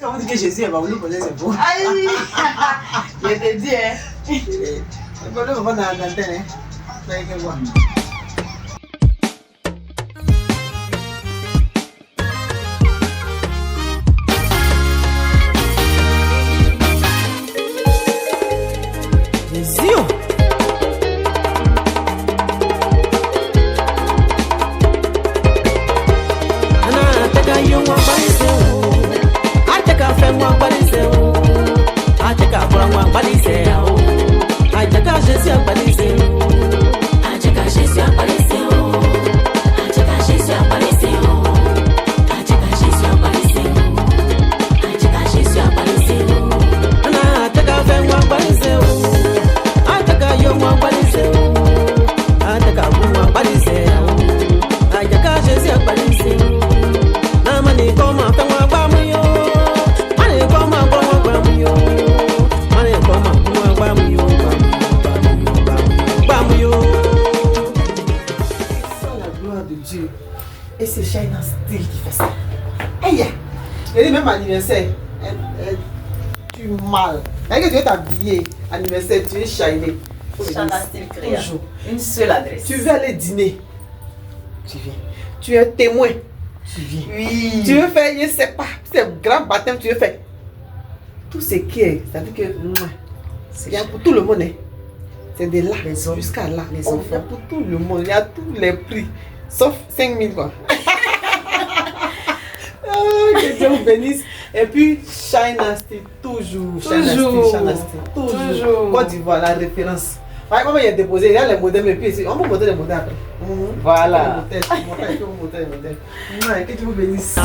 Quand on dit que Jésus est Baoulou, c'est beau. Aïe! Je te dis, hein. C'est bon, on va dans l'antenne, hein. Vous allez voir. Et c'est China Style qui fait ça. Aïe! Et même anniversaire, tu es mal. Dès que tu es habillé, anniversaire, tu es shiny. China Style créa. Une seule adresse. Tu veux aller dîner, tu viens. Tu es témoin, tu viens. Oui. Tu veux faire, je ne sais pas, c'est grand baptême, tu veux faire. Tout ce qui est, ça veut dire que il y a pour tout le monde. Hein. C'est de là jusqu'à là. Les enfants. Il y a pour tout le monde, il y a tous les prix. Sauf 5 000 quoi. Que Dieu vous bénisse. Et puis, China Style, toujours. China Style, toujours. Côte d'Ivoire, la référence. Par exemple, il y a déposé, il y a les modèles, et puis on peut monter les modèles après. Voilà. Les modèles. Que Dieu vous bénisse.